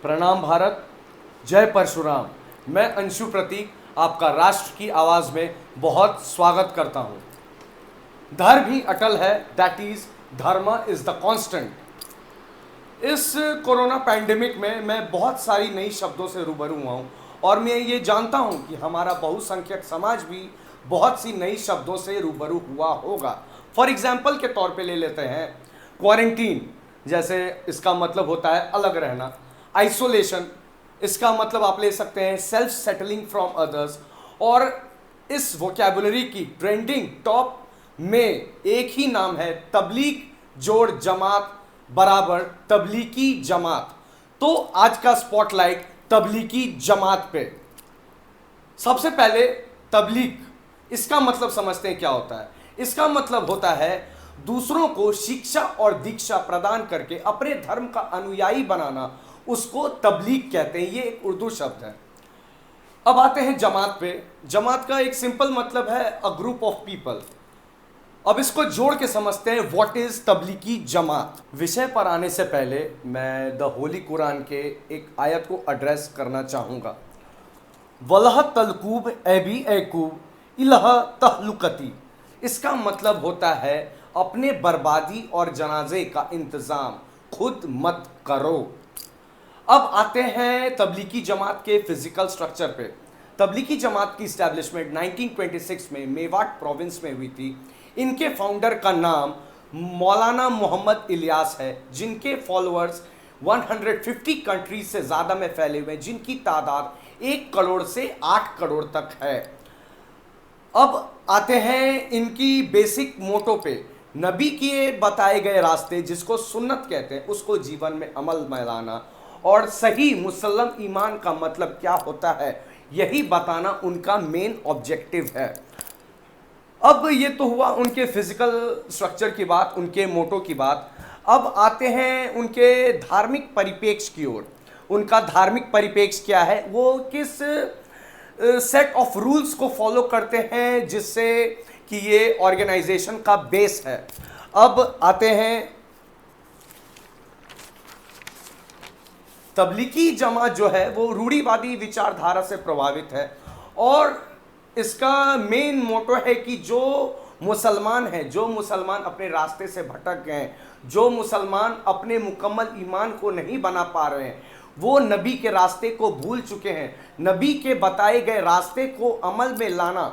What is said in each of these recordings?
प्रणाम भारत, जय परशुराम। मैं अंशु प्रतीक आपका राष्ट्र की आवाज़ में बहुत स्वागत करता हूँ। धर्म ही अटल है, दैट इज धर्म इज द कांस्टेंट। इस कोरोना पैंडेमिक में मैं बहुत सारी नई शब्दों से रूबरू हुआ हूँ और मैं ये जानता हूँ कि हमारा बहुसंख्यक समाज भी बहुत सी नई शब्दों से रूबरू हुआ होगा। फॉर एग्जाम्पल के तौर पे ले लेते हैं क्वारंटीन, जैसे इसका मतलब होता है अलग रहना। आइसोलेशन, इसका मतलब आप ले सकते हैं सेल्फ सेटलिंग फ्रॉम अदर्स। और इस वोकैबुलरी की ट्रेंडिंग टॉप में एक ही नाम है, तबलीग जोड़ जमात बराबर तबलीगी जमात। तो आज का स्पॉटलाइट तबलीगी जमात पे। सबसे पहले तबलीग, इसका मतलब समझते हैं क्या होता है। इसका मतलब होता है दूसरों को शिक्षा और दीक्षा प्रदान करके अपने धर्म का अनुयायी बनाना, उसको तबलीग कहते हैं। ये एक उर्दू शब्द है। अब आते हैं जमात पे। जमात का एक सिंपल मतलब है अ ग्रुप ऑफ पीपल। अब इसको जोड़ के समझते हैं व्हाट इज तबलीगी जमात। विषय पर आने से पहले मैं द होली कुरान के एक आयत को एड्रेस करना चाहूँगा। वलह तलकूब एबी एकूब इलह तहलुकती। इसका मतलब होता है अपने बर्बादी और जनाजे का इंतज़ाम खुद मत करो। अब आते हैं तबलीगी जमात के फिजिकल स्ट्रक्चर पे। तबलीगी जमात की इस्टेब्लिशमेंट 1926 में मेवाट प्रोविंस में हुई थी। इनके फाउंडर का नाम मौलाना मोहम्मद इलियास है, जिनके फॉलोअर्स 150 कंट्रीज से ज़्यादा में फैले हुए हैं, जिनकी तादाद 1 करोड़ से 8 करोड़ तक है। अब आते हैं इनकी बेसिक मोटो पे। नबी के बताए गए रास्ते, जिसको सुन्नत कहते हैं, उसको जीवन में अमल में लाना और सही मुसल्लम ईमान का मतलब क्या होता है, यही बताना उनका मेन ऑब्जेक्टिव है। अब ये तो हुआ उनके फिजिकल स्ट्रक्चर की बात, उनके मोटो की बात। अब आते हैं उनके धार्मिक परिप्रेक्ष्य की ओर। उनका धार्मिक परिप्रेक्ष्य क्या है, वो किस सेट ऑफ रूल्स को फॉलो करते हैं, जिससे कि ये ऑर्गेनाइजेशन का बेस है। अब आते हैं तबलीगी जमात जो है वो रूढ़िवादी विचारधारा से प्रभावित है और इसका मेन मोटो है कि जो मुसलमान हैं, जो मुसलमान अपने रास्ते से भटक गए हैं, जो मुसलमान अपने मुकम्मल ईमान को नहीं बना पा रहे हैं, वो नबी के रास्ते को भूल चुके हैं। नबी के बताए गए रास्ते को अमल में लाना,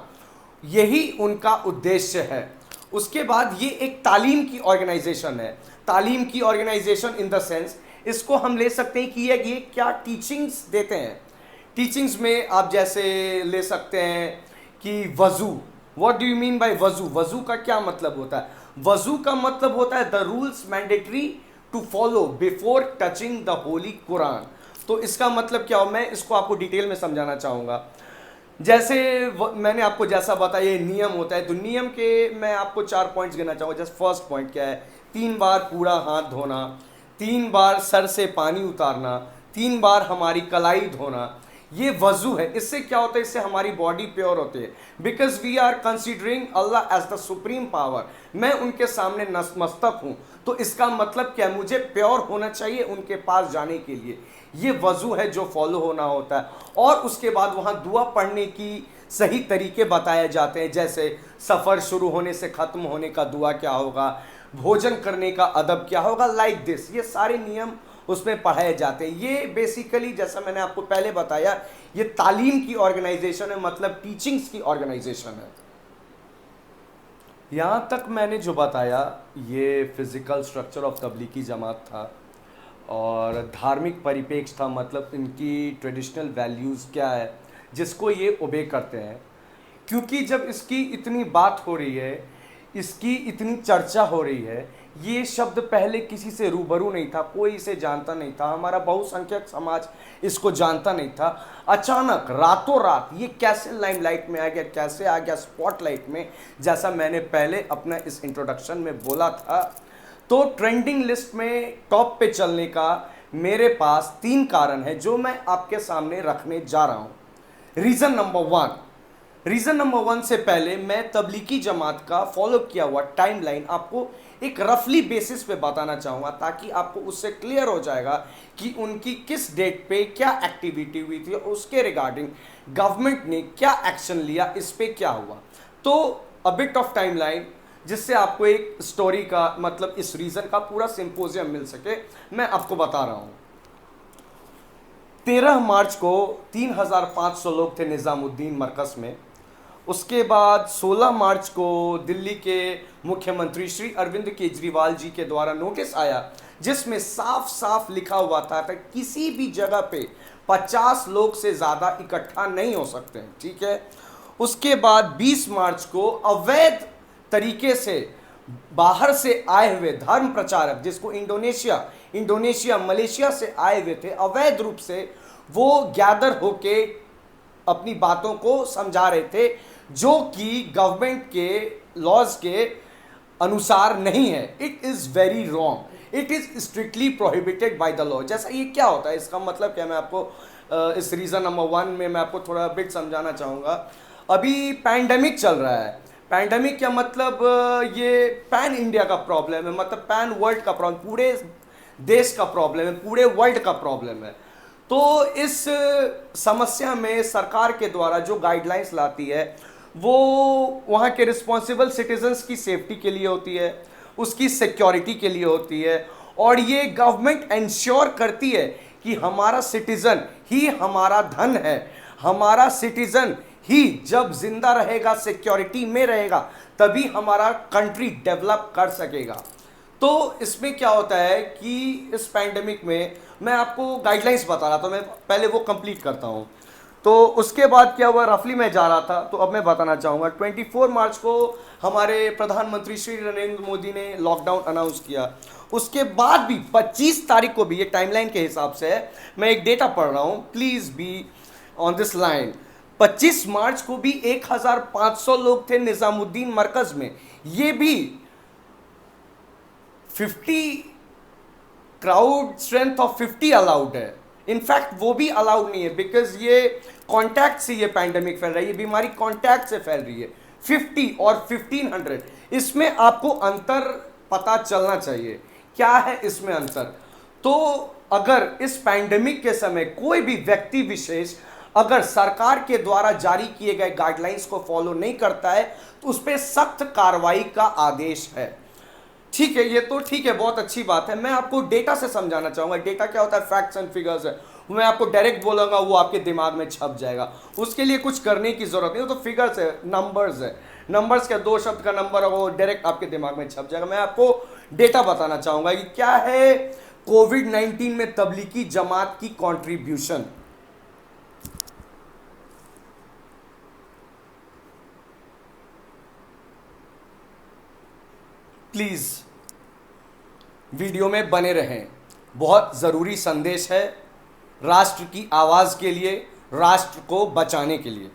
यही उनका उद्देश्य है। उसके बाद ये एक तालीम की ऑर्गेनाइजेशन है। तालीम की ऑर्गेनाइजेशन इन द सेंस, इसको हम ले सकते हैं कि ये क्या टीचिंग्स देते हैं। टीचिंग्स में आप जैसे ले सकते हैं कि वज़ू, what do you mean by वज़ू। वज़ू का क्या मतलब होता है? वज़ू का मतलब होता है the rules mandatory to follow before touching the holy Quran. तो इसका मतलब क्या हो, मैं इसको आपको डिटेल में समझाना चाहूँगा। जैसे मैंने आपको जैसा बताया ये नियम होता है, तो नियम के मैं आपको 4 पॉइंट्स गिनना चाहूँगा। जैसे फर्स्ट पॉइंट क्या है, 3 बार पूरा हाथ धोना, 3 बार सर से पानी उतारना, 3 बार हमारी कलाई धोना। ये वज़ू है। इससे क्या होता है, इससे हमारी बॉडी प्योर होती है। Because we are considering Allah as the supreme power. मैं उनके सामने नतमस्तक हूँ, तो इसका मतलब क्या है, मुझे प्योर होना चाहिए उनके पास जाने के लिए। ये वज़ू है जो फॉलो होना होता है। और उसके बाद वहाँ दुआ पढ़ने की सही तरीके बताए जाते हैं, जैसे सफ़र शुरू होने से ख़त्म होने का दुआ क्या होगा, भोजन करने का अदब क्या होगा, लाइक दिस। ये सारे नियम उसमें पढ़ाए जाते हैं। ये बेसिकली जैसा मैंने आपको पहले बताया, ये तालीम की ऑर्गेनाइजेशन है, मतलब टीचिंग्स की ऑर्गेनाइजेशन है। यहाँ तक मैंने जो बताया ये physical structure of Tablighi Jamaat था और धार्मिक परिप्रेक्ष्य था, मतलब इनकी ट्रेडिशनल वैल्यूज़ क्या है जिसको ये ओबे करते हैं। क्योंकि जब इसकी इतनी बात हो रही है, इसकी इतनी चर्चा हो रही है, ये शब्द पहले किसी से रूबरू नहीं था, कोई इसे जानता नहीं था, हमारा बहुसंख्यक समाज इसको जानता नहीं था। अचानक रातों रात ये कैसे लाइमलाइट में आ गया, कैसे आ गया स्पॉटलाइट में, जैसा मैंने पहले अपना इस इंट्रोडक्शन में बोला था। तो ट्रेंडिंग लिस्ट में टॉप पे चलने का मेरे पास 3 कारण है जो मैं आपके सामने रखने जा रहा हूँ। रीज़न नंबर 1, रीजन नंबर 1 से पहले मैं तबलीगी जमात का फॉलो किया हुआ टाइमलाइन आपको एक रफली बेसिस पे बताना चाहूंगा, ताकि आपको उससे क्लियर हो जाएगा कि उनकी किस डेट पे क्या एक्टिविटी हुई थी और उसके रिगार्डिंग गवर्नमेंट ने क्या एक्शन लिया, इस पे क्या हुआ। तो अ बिट ऑफ टाइमलाइन, जिससे आपको एक स्टोरी का मतलब इस रीजन का पूरा सिंपोजियम मिल सके, मैं आपको बता रहा हूं। 13 मार्च को 3,500 लोग थे निजामुद्दीन मरकज में। उसके बाद 16 मार्च को दिल्ली के मुख्यमंत्री श्री अरविंद केजरीवाल जी के द्वारा नोटिस आया, जिसमें साफ साफ लिखा हुआ था कि किसी भी जगह पे 50 लोग से ज़्यादा इकट्ठा नहीं हो सकते हैं, ठीक है। उसके बाद 20 मार्च को अवैध तरीके से बाहर से आए हुए धर्म प्रचारक, जिसको इंडोनेशिया मलेशिया से आए हुए थे, अवैध रूप से वो गैदर होके अपनी बातों को समझा रहे थे, जो कि गवर्नमेंट के लॉज के अनुसार नहीं है। It is very wrong, it is strictly prohibited by the law. जैसा ये क्या होता है, इसका मतलब क्या, मैं आपको इस रीज़न नंबर 1 में मैं आपको थोड़ा बिट समझाना चाहूँगा। अभी पैंडेमिक चल रहा है। पैंडेमिक क्या मतलब, ये पैन इंडिया का प्रॉब्लम है, मतलब पैन वर्ल्ड का प्रॉब्लम, पूरे देश का प्रॉब्लम है, पूरे वर्ल्ड का प्रॉब्लम है। तो इस समस्या में सरकार के द्वारा जो गाइडलाइंस लाती है वो वहाँ के रिस्पॉन्सिबल सिटीजन्स की सेफ्टी के लिए होती है, उसकी सिक्योरिटी के लिए होती है, और ये गवर्नमेंट इंश्योर करती है कि हमारा सिटीजन ही हमारा धन है, हमारा सिटीजन ही जब जिंदा रहेगा, सिक्योरिटी में रहेगा, तभी हमारा कंट्री डेवलप कर सकेगा। तो इसमें क्या होता है कि इस पैंडेमिक में मैं आपको गाइडलाइंस बता रहा था, मैं पहले वो कंप्लीट करता हूँ। तो उसके बाद क्या हुआ, रफली मैं जा रहा था, तो अब मैं बताना चाहूँगा। 24 मार्च को हमारे प्रधानमंत्री श्री नरेंद्र मोदी ने लॉकडाउन अनाउंस किया। उसके बाद भी 25 तारीख को भी, ये टाइमलाइन के हिसाब से है, मैं एक डेटा पढ़ रहा हूँ, please be on this line. 25 मार्च को भी 1,500 लोग थे निजामुद्दीन मरकज में। ये भी 50 क्राउड स्ट्रेंथ ऑफ 50 अलाउड है। इनफैक्ट वो भी अलाउड नहीं है, बिकॉज ये कॉन्टैक्ट से ये पैंडेमिक फैल रही है, ये बीमारी कॉन्टैक्ट से फैल रही है। 50 और 1500, इसमें आपको अंतर पता चलना चाहिए, क्या है इसमें अंतर। तो अगर इस पैंडेमिक के समय कोई भी व्यक्ति विशेष अगर सरकार के द्वारा जारी किए गए गाइडलाइंस को फॉलो नहीं करता है, तो उस पर सख्त कार्रवाई का आदेश है, ठीक है। ये तो ठीक है, बहुत अच्छी बात है। मैं आपको डेटा से समझाना चाहूंगा। डेटा क्या होता है, फैक्ट्स एंड फिगर्स है। मैं आपको डायरेक्ट बोलूंगा, वो आपके दिमाग में छप जाएगा, उसके लिए कुछ करने की जरूरत नहीं। वो तो फिगर्स है, नंबर्स है, नंबर्स का 2 शब्द का नंबर है, वो डायरेक्ट आपके दिमाग में छप जाएगा। मैं आपको डेटा बताना चाहूंगा कि क्या है कोविड-19 में तबलीगी जमात की कॉन्ट्रीब्यूशन। प्लीज वीडियो में बने रहें, बहुत ज़रूरी संदेश है राष्ट्र की आवाज़ के लिए, राष्ट्र को बचाने के लिए।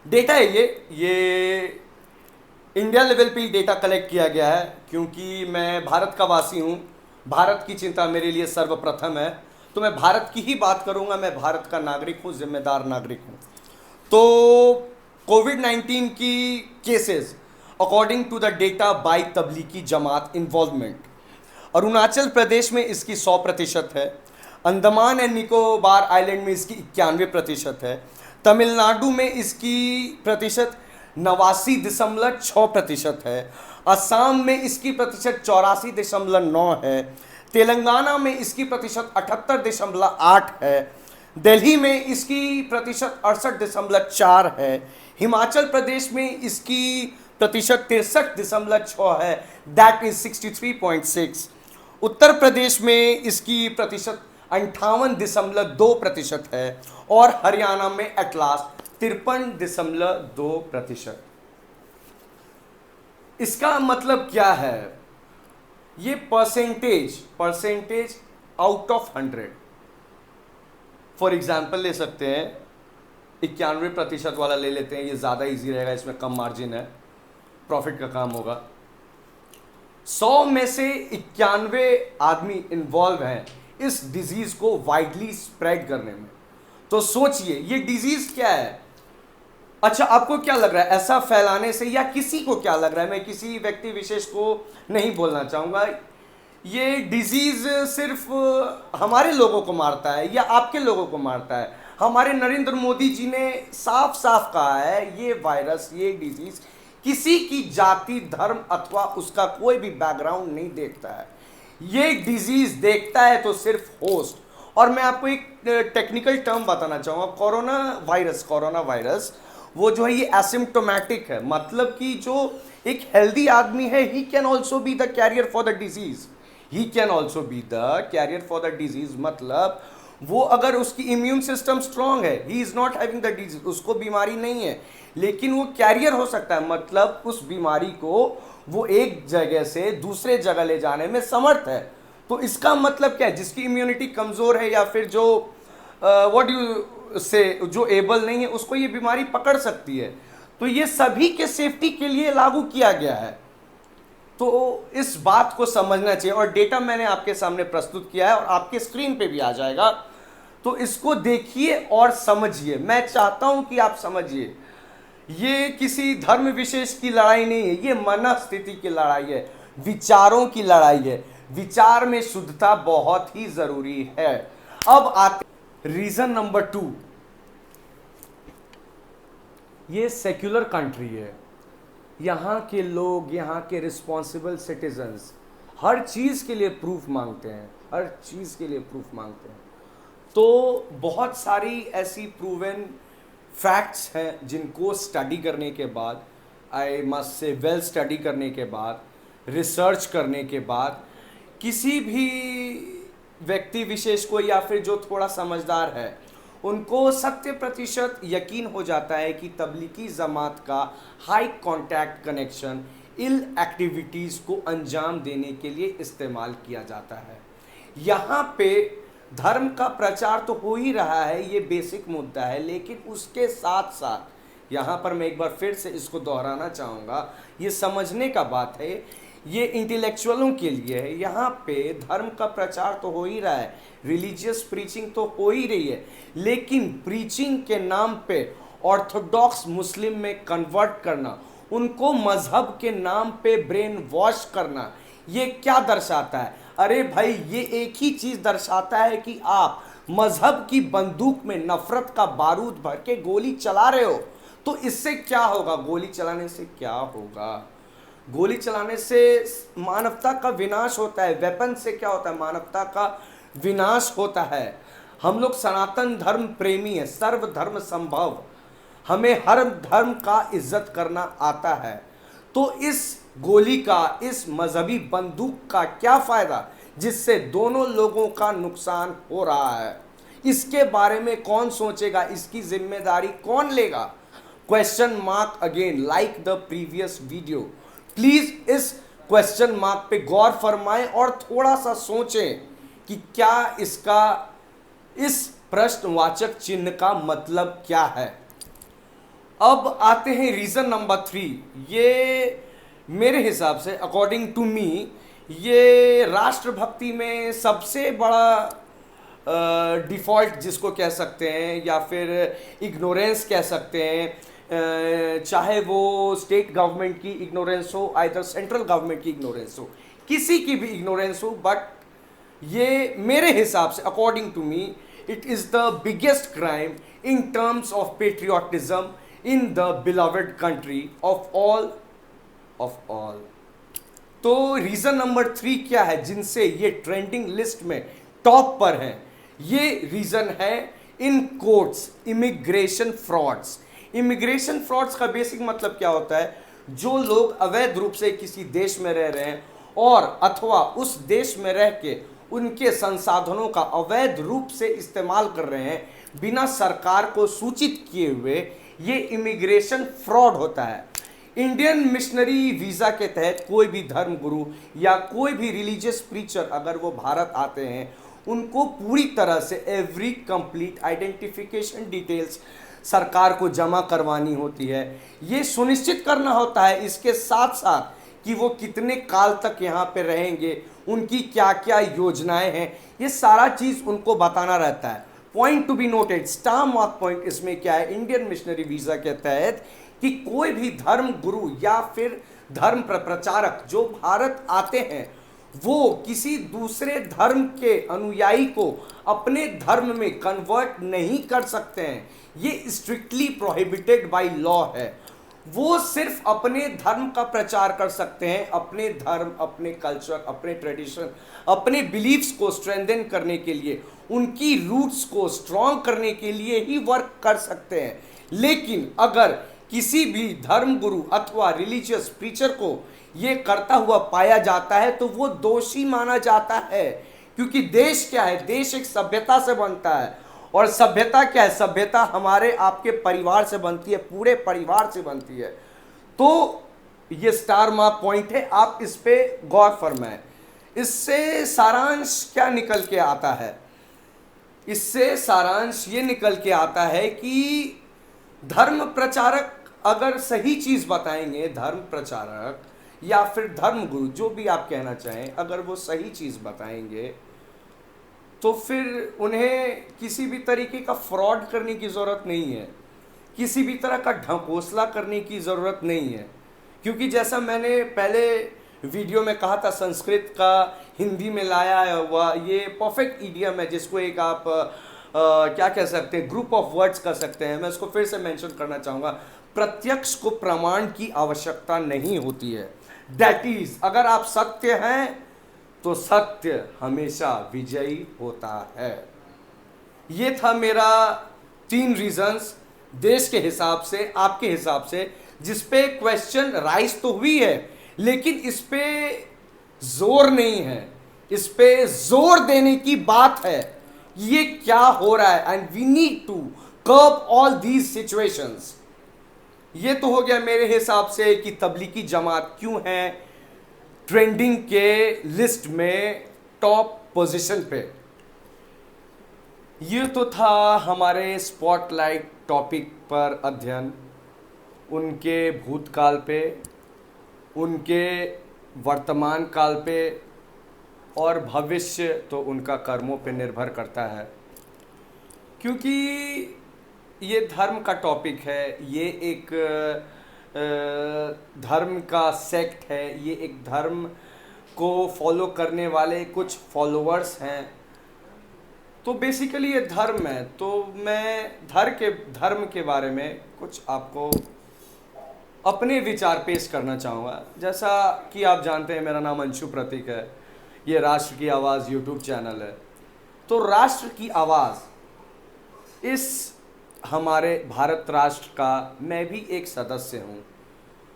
डेटा है ये इंडिया लेवल पे डेटा कलेक्ट किया गया है, क्योंकि मैं भारत का वासी हूँ, भारत की चिंता मेरे लिए सर्वप्रथम है, तो मैं भारत की ही बात करूँगा। मैं भारत का नागरिक हूँ, जिम्मेदार नागरिक हूँ। तो कोविड-19 की cases according to the data by Tablighi Jamaat involvement, Arunachal Pradesh में इसकी 100% है, अंडमान एंड निकोबार आइलैंड में इसकी 91% है, तमिलनाडु में इसकी प्रतिशत 89.6% है, असम में इसकी प्रतिशत 84.9 है, तेलंगाना में इसकी प्रतिशत 78.8 है, दिल्ली में इसकी प्रतिशत 68.4 है, हिमाचल प्रदेश में इसकी प्रतिशत 63.6 है, दैट इज 63.6, उत्तर प्रदेश में इसकी प्रतिशत 58.2% है, और हरियाणा में एट लास्ट 53.2%। इसका मतलब क्या है, ये percentage out of 100। For example ले सकते हैं, 91% वाला ले लेते हैं, ये ज़्यादा इजी रहेगा, इसमें कम मार्जिन है, प्रॉफिट का काम होगा। 100 में से 91 आदमी इन्वॉल्व हैं इस डिजीज को वाइडली स्प्रेड करने में। तो सोचिए ये डिजीज क्या है। अच्छा, आपको क्या लग रहा है ऐसा फैलाने से, या किसी को क्या लग रहा है, मैं किसी व्यक्ति विशेष को नहीं बोलना चाहूंगा, ये डिजीज सिर्फ हमारे लोगों को मारता है या आपके लोगों को मारता है? हमारे नरेंद्र मोदी जी ने साफ साफ कहा है ये वायरस, ये डिजीज किसी की जाति, धर्म अथवा उसका कोई भी बैकग्राउंड नहीं देखता है। ये डिजीज देखता है तो सिर्फ होस्ट। और मैं आपको एक टेक्निकल टर्म बताना चाहूंगा, कोरोना वायरस वो जो है ये एसिम्प्टोमेटिक है, मतलब कि जो एक हेल्दी आदमी है he can also be the carrier for the disease, he can also be the carrier for the disease. मतलब वो अगर उसकी इम्यून सिस्टम स्ट्रांग है, he is not having the disease, उसको बीमारी नहीं है, लेकिन वो कैरियर हो सकता है, मतलब उस बीमारी को वो एक जगह से दूसरे जगह ले जाने में समर्थ है। तो इसका मतलब क्या है, जिसकी इम्यूनिटी कमजोर है या फिर जो व्हाट यू से जो एबल नहीं है, उसको ये बीमारी पकड़ सकती है। तो ये सभी के सेफ्टी के लिए लागू किया गया है। तो इस बात को समझना चाहिए, और डेटा मैंने आपके सामने प्रस्तुत किया है और आपके स्क्रीन पे भी आ जाएगा, तो इसको देखिए और समझिए। मैं चाहता हूं कि आप समझिए, ये किसी धर्म विशेष की लड़ाई नहीं है, ये मनस्थिति की लड़ाई है, विचारों की लड़ाई है। विचार में शुद्धता बहुत ही जरूरी है। अब आते रीजन नंबर 2, ये सेक्युलर कंट्री है, यहाँ के लोग, यहाँ के रिस्पॉन्सिबल सिटीजन्स हर चीज़ के लिए प्रूफ मांगते हैं, हर चीज़ के लिए प्रूफ मांगते हैं। तो बहुत सारी ऐसी प्रूवन फैक्ट्स हैं जिनको स्टडी करने के बाद, I must say well study करने के बाद, रिसर्च करने के बाद, किसी भी व्यक्ति विशेष को या फिर जो थोड़ा समझदार है उनको 100% यकीन हो जाता है कि तबलीगी जमात का हाई कांटेक्ट कनेक्शन इल एक्टिविटीज़ को अंजाम देने के लिए इस्तेमाल किया जाता है। यहाँ पे धर्म का प्रचार तो हो ही रहा है, ये बेसिक मुद्दा है, लेकिन उसके साथ साथ यहाँ पर मैं एक बार फिर से इसको दोहराना चाहूँगा, ये समझने का बात है, ये इंटेलेक्चुअलों के लिए है। यहाँ पे धर्म का प्रचार तो हो ही रहा है, रिलीजियस प्रीचिंग तो हो ही रही है, लेकिन प्रीचिंग के नाम पे ऑर्थोडॉक्स मुस्लिम में कन्वर्ट करना, उनको मजहब के नाम पे ब्रेन वॉश करना, ये क्या दर्शाता है? अरे भाई, ये एक ही चीज दर्शाता है कि आप मजहब की बंदूक में नफरत का बारूद भर के गोली चला रहे हो। तो इससे क्या होगा? गोली चलाने से क्या होगा? गोली चलाने से मानवता का विनाश होता है। वेपन से क्या होता है? मानवता का विनाश होता है। हम लोग सनातन धर्म प्रेमी है, सर्वधर्म संभव, हमें हर धर्म का इज्जत करना आता है। तो इस गोली का, इस मजहबी बंदूक का क्या फायदा जिससे दोनों लोगों का नुकसान हो रहा है? इसके बारे में कौन सोचेगा? इसकी जिम्मेदारी कौन लेगा? Question mark again, like the previous video. Please इस क्वेश्चन मार्क पे गौर फरमाएं और थोड़ा सा सोचें कि क्या इसका, इस प्रश्नवाचक चिन्ह का मतलब क्या है। अब आते हैं रीजन नंबर 3। ये मेरे हिसाब से, अकॉर्डिंग टू मी, ये राष्ट्रभक्ति में सबसे बड़ा डिफॉल्ट जिसको कह सकते हैं, या फिर इग्नोरेंस कह सकते हैं, चाहे वो स्टेट गवर्नमेंट की इग्नोरेंस हो, आइदर सेंट्रल गवर्नमेंट की इग्नोरेंस हो, किसी की भी इग्नोरेंस हो, बट ये मेरे हिसाब से, according to me, it is the biggest crime in terms of patriotism in the beloved country of all. तो रीजन नंबर 3 क्या है जिनसे ये ट्रेंडिंग लिस्ट में टॉप पर है? ये रीजन है in courts immigration frauds. Immigration frauds का बेसिक मतलब क्या होता है? जो लोग अवैध रूप से किसी देश में रह रहे हैं और अथवा उस देश में रह के उनके संसाधनों का अवैध रूप से इस्तेमाल कर रहे हैं बिना सरकार को सूचित किए हुए, ये इमिग्रेशन फ्रॉड होता है। इंडियन मिशनरी वीज़ा के तहत कोई भी धर्म गुरु या कोई भी रिलीजियस प्रीचर अगर वो भारत आते हैं, उनको पूरी तरह से एवरी कंप्लीट आइडेंटिफिकेशन डिटेल्स सरकार को जमा करवानी होती है। ये सुनिश्चित करना होता है इसके साथ साथ कि वो कितने काल तक यहाँ पे रहेंगे, उनकी क्या क्या योजनाएं हैं, ये सारा चीज़ उनको बताना रहता है। Point to be noted, star mark point इसमें क्या है, इंडियन मिशनरी वीजा के तहत कि कोई भी धर्म गुरु या फिर धर्म प्रचारक जो भारत आते हैं वो किसी दूसरे धर्म के अनुयायी को अपने धर्म में कन्वर्ट नहीं कर सकते हैं। ये स्ट्रिक्टली प्रोहिबिटेड बाय लॉ है। वो सिर्फ अपने धर्म का प्रचार कर सकते हैं, अपने धर्म, अपने कल्चर, अपने ट्रेडिशन, अपने बिलीफ्स को स्ट्रेंथन करने के लिए, उनकी रूट्स को स्ट्रांग करने के लिए ही वर्क कर सकते हैं। लेकिन अगर किसी भी धर्म गुरु अथवा रिलीजियस प्रीचर को ये करता हुआ पाया जाता है तो वो दोषी माना जाता है। क्योंकि देश क्या है, देश एक सभ्यता से बनता है, और सभ्यता क्या है, सभ्यता हमारे आपके परिवार से बनती है, पूरे परिवार से बनती है। तो ये स्टार मार्क पॉइंट है, आप इस पे गौर फरमाएं। इससे सारांश क्या निकल के आता है, इससे सारांश ये निकल के आता है कि धर्म प्रचारक अगर सही चीज बताएंगे, धर्म प्रचारक या फिर धर्म गुरु जो भी आप कहना चाहें, अगर वो सही चीज बताएंगे तो फिर उन्हें किसी भी तरीके का फ्रॉड करने की ज़रूरत नहीं है, किसी भी तरह का ढकोसला करने की ज़रूरत नहीं है। क्योंकि जैसा मैंने पहले वीडियो में कहा था, संस्कृत का हिंदी में लाया हुआ ये परफेक्ट ईडियम है, जिसको एक आप क्या कह सकते हैं, ग्रुप ऑफ वर्ड्स कर सकते हैं। मैं उसको फिर से मेंशन करना चाहूँगा, प्रत्यक्ष को प्रमाण की आवश्यकता नहीं होती है। दैट इज, अगर आप सत्य हैं तो सत्य हमेशा विजयी होता है। ये था मेरा 3 रीजंस देश के हिसाब से, आपके हिसाब से, जिस पे क्वेश्चन राइज तो हुई है लेकिन इस पे जोर नहीं है, इस पे जोर देने की बात है ये क्या हो रहा है, and we need to curb all these situations. ये तो हो गया मेरे हिसाब से कि तबलीगी जमात क्यों है ट्रेंडिंग के लिस्ट में टॉप पोजीशन पे। ये तो था हमारे स्पॉटलाइट टॉपिक पर अध्ययन, उनके भूतकाल पे, उनके वर्तमान काल पे, और भविष्य तो उनका कर्मों पे निर्भर करता है। क्योंकि ये धर्म का टॉपिक है, ये एक धर्म का सेक्ट है, ये एक धर्म को फॉलो करने वाले कुछ फॉलोअर्स हैं, तो बेसिकली ये धर्म है। तो मैं धर्म के बारे में कुछ आपको अपने विचार पेश करना चाहूँगा। जैसा कि आप जानते हैं मेरा नाम अंशु प्रतीक है, ये राष्ट्र की आवाज़ यूट्यूब चैनल है। तो राष्ट्र की आवाज़, इस हमारे भारत राष्ट्र का मैं भी एक सदस्य हूँ।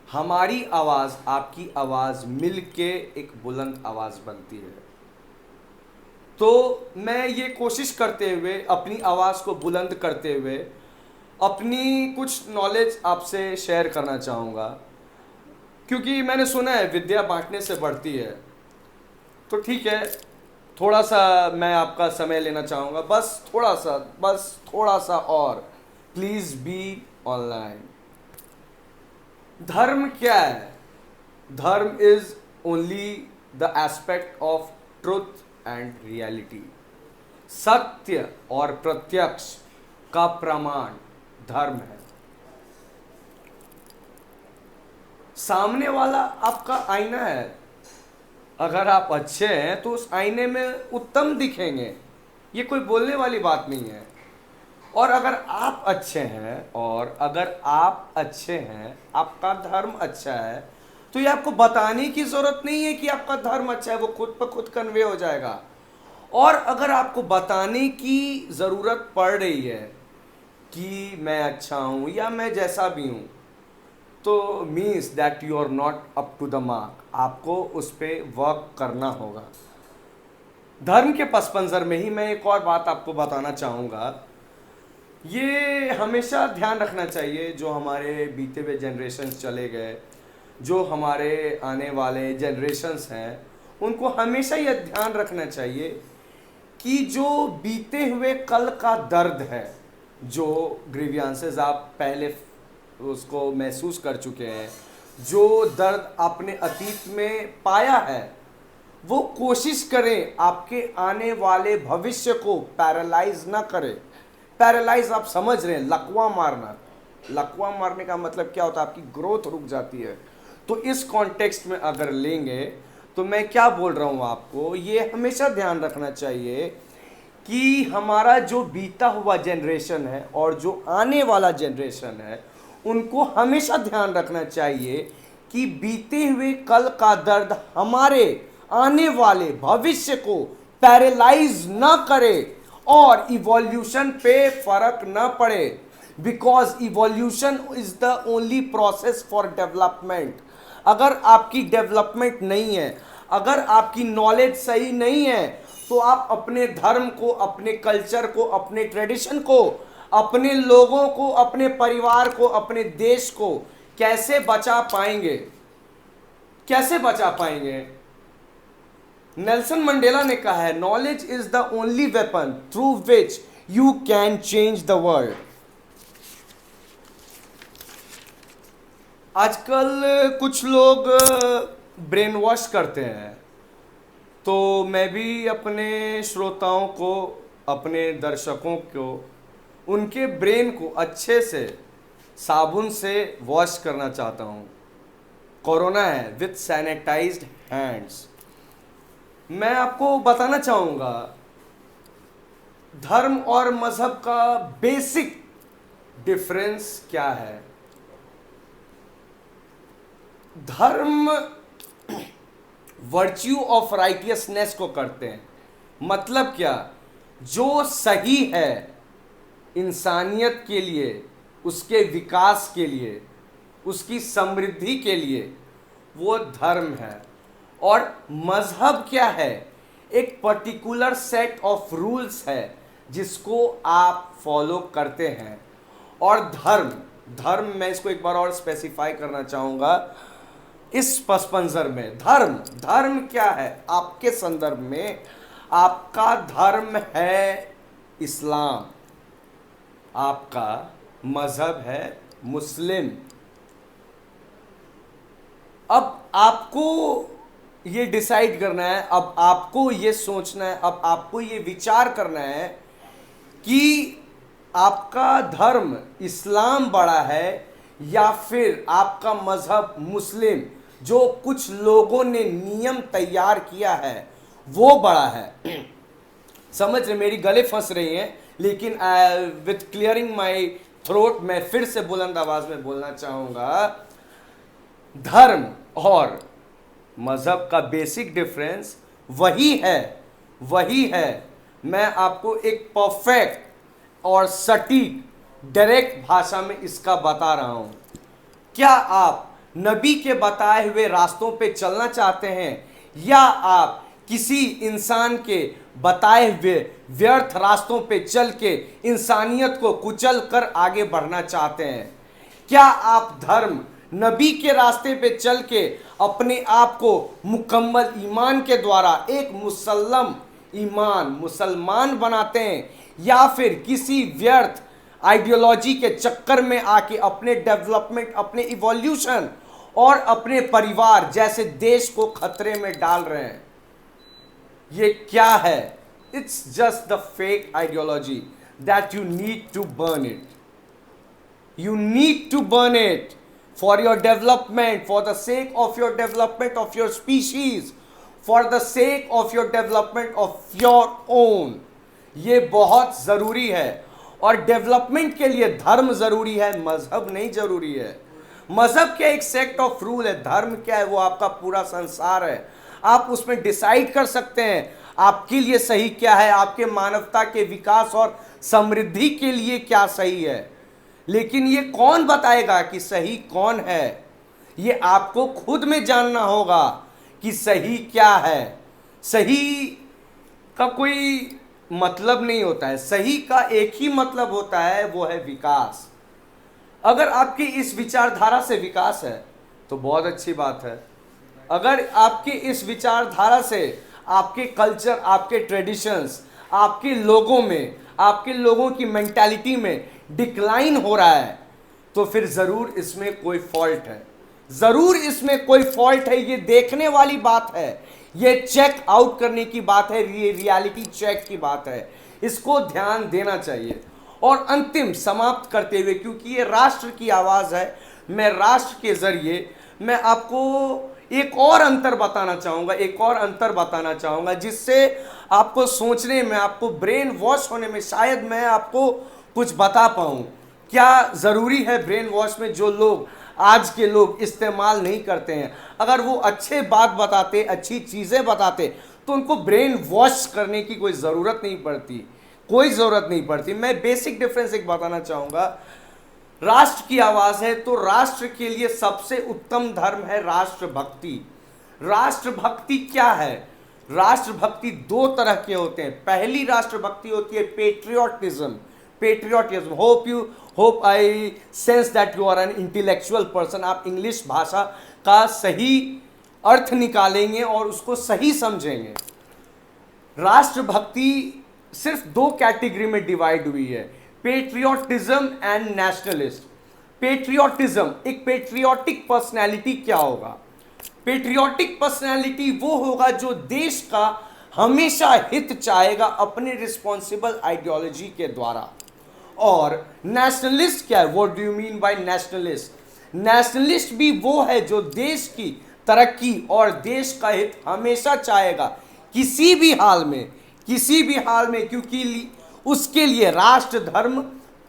हमारी आवाज़, आपकी आवाज़ मिल के एक बुलंद आवाज़ बनती है। तो मैं ये कोशिश करते हुए, अपनी आवाज़ को बुलंद करते हुए, अपनी कुछ नॉलेज आपसे शेयर करना चाहूँगा। क्योंकि मैंने सुना है विद्या बांटने से बढ़ती है। तो ठीक है, थोड़ा सा मैं आपका समय लेना चाहूँगा, बस थोड़ा सा और प्लीज़ बी ऑनलाइन। धर्म क्या है? धर्म is only the aspect of truth and reality. सत्य और प्रत्यक्ष का प्रमाण धर्म है। सामने वाला आपका आईना है, अगर आप अच्छे हैं तो उस आईने में उत्तम दिखेंगे, ये कोई बोलने वाली बात नहीं है। और अगर आप अच्छे हैं, आपका धर्म अच्छा है, तो ये आपको बताने की जरूरत नहीं है कि आपका धर्म अच्छा है, वो खुद ब खुद कन्वे हो जाएगा। और अगर आपको बताने की ज़रूरत पड़ रही है कि मैं अच्छा हूँ या मैं जैसा भी हूँ, तो means that you are not up to the mark. आपको उस पर वर्क करना होगा। धर्म के पस मंज़र में ही मैं एक और बात आपको बताना चाहूँगा। ये हमेशा ध्यान रखना चाहिए, जो हमारे बीते हुए जनरेशन्स चले गए, जो हमारे आने वाले जनरेशन्स हैं, उनको हमेशा ये ध्यान रखना चाहिए कि जो बीते हुए कल का दर्द है, जो ग्रीवियंसेस आप पहले उसको महसूस कर चुके हैं, जो दर्द आपने अतीत में पाया है, वो कोशिश करें आपके आने वाले भविष्य को पैरालाइज ना करे। पैरालाइज आप समझ रहे हैं, लकवा मारना। लकवा मारने का मतलब क्या होता है? आपकी ग्रोथ रुक जाती है। तो इस कॉन्टेक्स्ट में अगर लेंगे तो मैं क्या बोल रहा हूं आपको, ये हमेशा ध्यान रखना चाहिए कि हमारा जो बीता हुआ जनरेशन है और जो आने वाला जनरेशन है, उनको हमेशा ध्यान रखना चाहिए कि बीते हुए कल का दर्द हमारे आने वाले भविष्य को पैरालाइज ना करे और इवोल्यूशन पे फर्क ना पड़े। Because evolution is the only process for development. अगर आपकी डेवलपमेंट नहीं है, अगर आपकी नॉलेज सही नहीं है, तो आप अपने धर्म को, अपने कल्चर को, अपने ट्रेडिशन को, अपने लोगों को, अपने परिवार को, अपने देश को कैसे बचा पाएंगे? कैसे बचा पाएंगे? नेल्सन मंडेला ने कहा है, knowledge is the only weapon through which you can change the world. आजकल कुछ लोग ब्रेन वॉश करते हैं, तो मैं भी अपने श्रोताओं को, अपने दर्शकों को, उनके ब्रेन को अच्छे से साबुन से वॉश करना चाहता हूँ। कोरोना है, विथ सैनिटाइज्ड हैंड्स। मैं आपको बताना चाहूँगा धर्म और मजहब का बेसिक डिफरेंस क्या है। धर्म वर्च्यू ऑफ राइटियसनेस को करते हैं। मतलब क्या? जो सही है इंसानियत के लिए, उसके विकास के लिए, उसकी समृद्धि के लिए, वो धर्म है। और मजहब क्या है? एक पर्टिकुलर सेट ऑफ रूल्स है जिसको आप फॉलो करते हैं। और धर्म, मैं इसको एक बार और स्पेसिफाई करना चाहूँगा इस पसपंजर में। धर्म क्या है आपके संदर्भ में? आपका धर्म है इस्लाम, आपका मजहब है मुस्लिम। अब आपको ये डिसाइड करना है, अब आपको ये सोचना है, अब आपको ये विचार करना है कि आपका धर्म इस्लाम बड़ा है या फिर आपका मजहब मुस्लिम, जो कुछ लोगों ने नियम तैयार किया है, वो बड़ा है। समझ रहे? मेरी गले फंस रही हैं, लेकिन विथ क्लियरिंग माई थ्रोट मैं फिर से बुलंद आवाज में बोलना चाहूंगा, धर्म और मजहब का बेसिक डिफरेंस वही है। मैं आपको एक परफेक्ट और सटीक डायरेक्ट भाषा में इसका बता रहा हूं। क्या आप नबी के बताए हुए रास्तों पे चलना चाहते हैं, या आप किसी इंसान के बताए हुए व्यर्थ रास्तों पे चल के इंसानियत को कुचल कर आगे बढ़ना चाहते हैं? क्या आप धर्म, नबी के रास्ते पे चल के अपने आप को मुकम्मल ईमान के द्वारा एक मुसलमान बनाते हैं, या फिर किसी व्यर्थ आइडियोलॉजी के चक्कर में आके अपने डेवलपमेंट, अपने इवोल्यूशन और अपने परिवार जैसे देश को खतरे में डाल रहे हैं? ये क्या है? It's just the fake ideology that you need to burn it. You need to burn it for your development, for the sake of your development of your species, for the sake of your development of your own. ये बहुत ज़रूरी है। और development के लिए धर्म ज़रूरी है, मजहब नहीं ज़रूरी है। मजहब क्या एक सेट ऑफ रूल है, धर्म क्या है? वो आपका पूरा संसार है। आप उसमें डिसाइड कर सकते हैं आपके लिए सही क्या है, आपके मानवता के विकास और समृद्धि के लिए क्या सही है। लेकिन ये कौन बताएगा कि सही कौन है? ये आपको खुद में जानना होगा कि सही क्या है। सही का कोई मतलब नहीं होता है, सही का एक ही मतलब होता है, वो है विकास। अगर आपकी इस विचारधारा से विकास है तो बहुत अच्छी बात है। अगर आपके इस विचारधारा से आपके कल्चर, आपके ट्रेडिशंस, आपके लोगों में, आपके लोगों की मेंटालिटी में डिक्लाइन हो रहा है, तो फिर ज़रूर इसमें कोई फॉल्ट है। ज़रूर इसमें कोई फॉल्ट है। ये देखने वाली बात है, ये चेक आउट करने की बात है, ये रियलिटी चेक की बात है, इसको ध्यान देना चाहिए। और अंतिम समाप्त करते हुए, क्योंकि ये राष्ट्र की आवाज है, मैं राष्ट्र के जरिए मैं आपको एक और अंतर बताना चाहूंगा, जिससे आपको सोचने में, आपको ब्रेन वॉश होने में शायद मैं आपको कुछ बता पाऊं। क्या जरूरी है ब्रेन वॉश में जो लोग आज के लोग इस्तेमाल नहीं करते हैं, अगर वो अच्छे बात बताते, अच्छी चीजें बताते, तो उनको ब्रेन वॉश करने की कोई जरूरत नहीं पड़ती। मैं बेसिक डिफरेंस एक बताना चाहूंगा। राष्ट्र की आवाज है तो राष्ट्र के लिए सबसे उत्तम धर्म है राष्ट्रभक्ति। राष्ट्रभक्ति क्या है? राष्ट्रभक्ति दो तरह के होते हैं। पहली राष्ट्रभक्ति होती है patriotism. Hope I sense that you are an intellectual person. आप इंग्लिश भाषा का सही अर्थ निकालेंगे और उसको सही समझेंगे। राष्ट्रभक्ति सिर्फ दो कैटेगरी में डिवाइड हुई है, पेट्रियोटिज्म एंड नेशनलिस्ट। पेट्रियोटिज्म, एक पेट्रियोटिक पर्सनैलिटी क्या होगा? पेट्रियोटिक पर्सनैलिटी वो होगा जो देश का हमेशा हित चाहेगा अपने रिस्पॉन्सिबल आइडियोलॉजी के द्वारा। और नेशनलिस्ट क्या है? What do you mean by nationalist? Nationalist भी वो है जो देश की तरक्की और देश का हित हमेशा चाहेगा किसी भी हाल में, क्योंकि उसके लिए राष्ट्र धर्म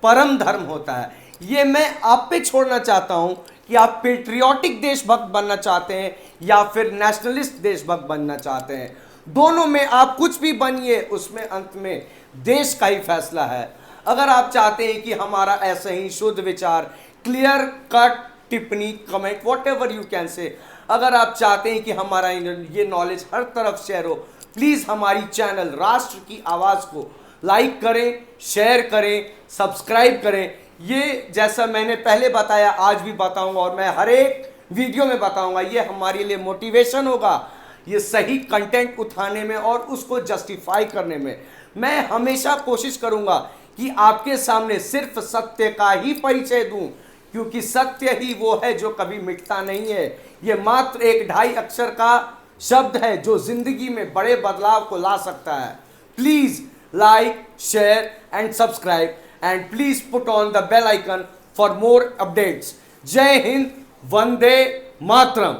परम धर्म होता है। ये मैं आप पे छोड़ना चाहता हूं कि आप पेट्रियोटिक देशभक्त बनना चाहते हैं या फिर नेशनलिस्ट देशभक्त बनना चाहते हैं। दोनों में आप कुछ भी बनिए, उसमें अंत में देश का ही फैसला है। अगर आप चाहते हैं कि हमारा ऐसे ही शुद्ध विचार, क्लियर कट टिप्पणी, comment, whatever you can say, अगर आप चाहते हैं कि हमारा ये नॉलेज हर तरफ शेयर हो, प्लीज हमारी चैनल राष्ट्र की आवाज को लाइक करें, शेयर करें, सब्सक्राइब करें। ये जैसा मैंने पहले बताया, आज भी बताऊंगा और मैं हर एक वीडियो में बताऊंगा। ये हमारे लिए मोटिवेशन होगा, ये सही कंटेंट उठाने में और उसको जस्टिफाई करने में। मैं हमेशा कोशिश करूंगा कि आपके सामने सिर्फ सत्य का ही परिचय दूं, क्योंकि सत्य ही वो है जो कभी मिटता नहीं है। ये मात्र एक 2.5 अक्षर का शब्द है जो जिंदगी में बड़े बदलाव को ला सकता है। Please like, share and subscribe, and please put on the bell icon for more updates. Jai Hind, Vande Matram.